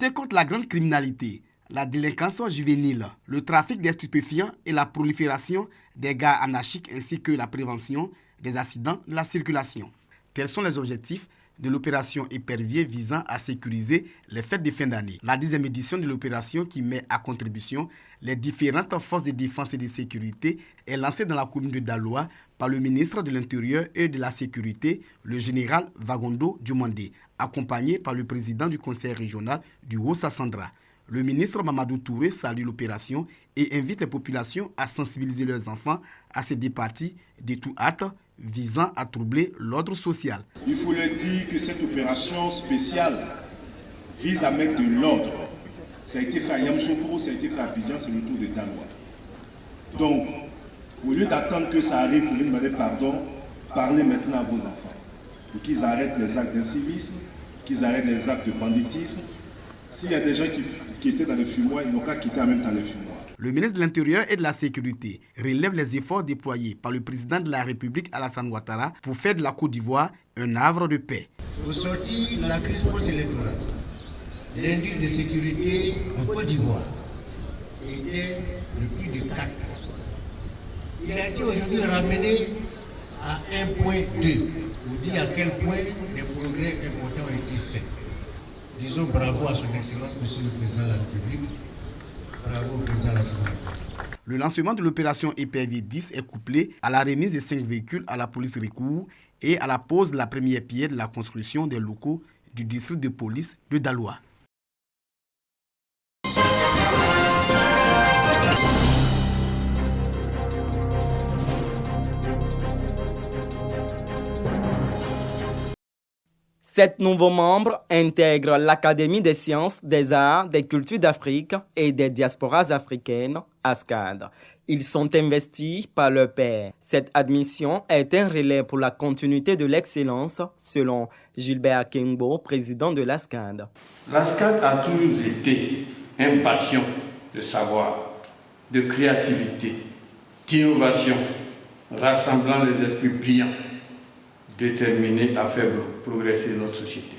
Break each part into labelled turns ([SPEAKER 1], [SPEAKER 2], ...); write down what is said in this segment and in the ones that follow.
[SPEAKER 1] lutter contre la grande criminalité, la délinquance juvénile, le trafic des stupéfiants et la prolifération des gares anarchiques ainsi que la prévention des accidents de la circulation. Tels sont les objectifs de l'opération Épervier visant à sécuriser les fêtes de fin d'année. La 10e édition de l'opération qui met à contribution les différentes forces de défense et de sécurité est lancée dans la commune de Daloa par le ministre de l'Intérieur et de la Sécurité, le général Vagondo Diomandé, accompagné par le président du conseil régional du Haut-Sassandra. Le ministre Mamadou Touré salue l'opération et invite les populations à sensibiliser leurs enfants à ces départies de tout acte visant à troubler l'ordre social.
[SPEAKER 2] Il faut le dire que cette opération spéciale vise à mettre de l'ordre. Ça a été fait à Yamoussoukro, ça a été fait à Abidjan, c'est le tour de Daloa. Donc, au lieu d'attendre que ça arrive pour lui demander pardon, parlez maintenant à vos enfants. Pour qu'ils arrêtent les actes d'incivisme, qu'ils arrêtent les actes de banditisme. S'il y a des gens qui étaient dans le fumoir, ils n'ont qu'à quitter en même temps le fumoir.
[SPEAKER 1] Le ministre de l'Intérieur et de la Sécurité relève les efforts déployés par le président de la République Alassane Ouattara pour faire de la Côte d'Ivoire un havre de paix.
[SPEAKER 3] Au sortir de la crise post-électorale, l'indice de sécurité en Côte d'Ivoire était de plus de 4. Il a été aujourd'hui ramené à 1,2 pour dire à quel point des progrès importants ont été faits. Disons bravo à son Excellence, Monsieur le Président de la République. Bravo au Président de la République.
[SPEAKER 1] Le lancement de l'opération Épervier 10 est couplé à la remise de 5 véhicules à la police Ricourt et à la pose de la première pierre de la construction des locaux du district de police de Daloa.
[SPEAKER 4] Sept nouveaux membres intègrent l'Académie des sciences, des arts, des cultures d'Afrique et des diasporas africaines, ASCAD. Ils sont investis par leur père. Cette admission est un relais pour la continuité de l'excellence, selon Gilbert Akengbo, président de l'ASCAD.
[SPEAKER 5] L'ASCAD a toujours été un bastion de savoir, de créativité, d'innovation, rassemblant les esprits brillants, déterminés à faire progresser notre société.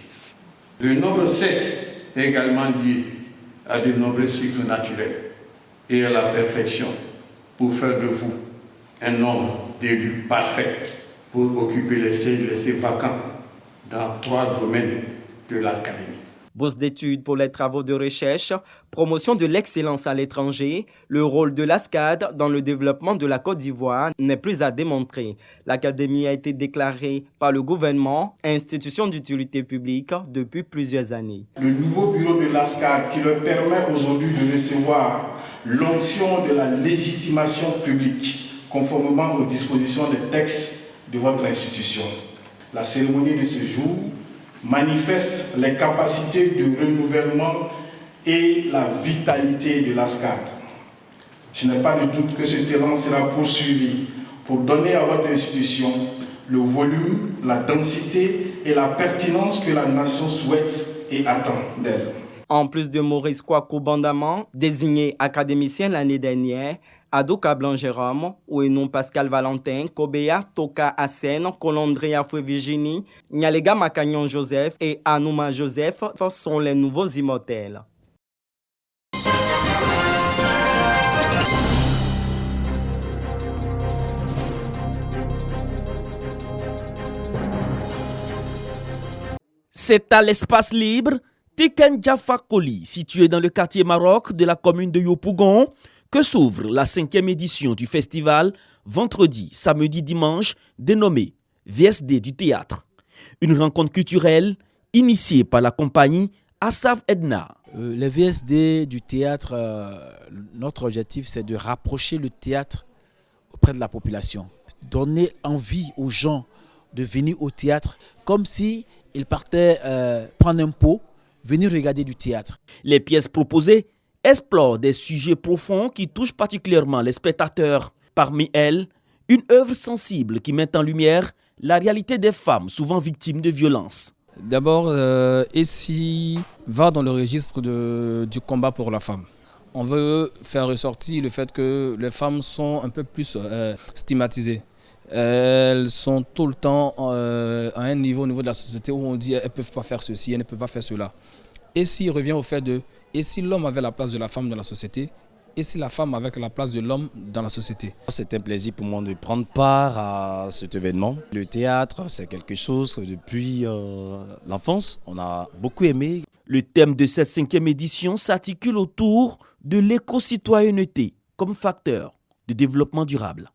[SPEAKER 5] Le nombre 7 est également lié à de nombreux cycles naturels et à la perfection pour faire de vous un nombre d'élus parfaits pour occuper les sièges laissés vacants dans 3 domaines de l'Académie.
[SPEAKER 4] Bourse d'études pour les travaux de recherche, promotion de l'excellence à l'étranger, le rôle de l'ASCAD dans le développement de la Côte d'Ivoire n'est plus à démontrer. L'Académie a été déclarée par le gouvernement institution d'utilité publique depuis plusieurs années.
[SPEAKER 6] Le nouveau bureau de l'ASCAD qui leur permet aujourd'hui de recevoir l'onction de la légitimation publique conformément aux dispositions des textes de votre institution. La cérémonie de ce jour manifeste les capacités de renouvellement et la vitalité de l'ASCAD. Je n'ai pas de doute que ce terrain sera poursuivi pour donner à votre institution le volume, la densité et la pertinence que la nation souhaite et attend d'elle.
[SPEAKER 4] En plus de Maurice Kwaku Bandaman, désigné académicien l'année dernière, Adoka Blanc-Jérôme, Ouenon Pascal Valentin, Kobea Toka Asen, Colondria Foué Virginie, Nyalega Macagnon Joseph et Anouma Joseph sont les nouveaux immortels.
[SPEAKER 7] C'est à l'espace libre Tiken Jaffa Koli, situé dans le quartier Maroc de la commune de Yopougon, que s'ouvre la 5e édition du festival, vendredi, samedi, dimanche, dénommé VSD du théâtre. Une rencontre culturelle initiée par la compagnie Asaf Edna.
[SPEAKER 8] Les VSD du théâtre, notre objectif c'est de rapprocher le théâtre auprès de la population. Donner envie aux gens de venir au théâtre comme s'ils partaient prendre un pot, venir regarder du théâtre.
[SPEAKER 7] Les pièces proposées explore des sujets profonds qui touchent particulièrement les spectateurs. Parmi elles, une œuvre sensible qui met en lumière la réalité des femmes souvent victimes de violences.
[SPEAKER 9] D'abord, ici va dans le registre du combat pour la femme. On veut faire ressortir le fait que les femmes sont un peu plus stigmatisées. Elles sont tout le temps à un niveau, au niveau de la société où on dit qu'elles ne peuvent pas faire ceci, elles ne peuvent pas faire cela. Et s'il revient au fait de, et si l'homme avait la place de la femme dans la société, et si la femme avait la place de l'homme dans la société.
[SPEAKER 10] C'est un plaisir pour moi de prendre part à cet événement. Le théâtre, c'est quelque chose que depuis l'enfance, on a beaucoup aimé.
[SPEAKER 7] Le thème de cette 5e édition s'articule autour de l'éco-citoyenneté comme facteur de développement durable.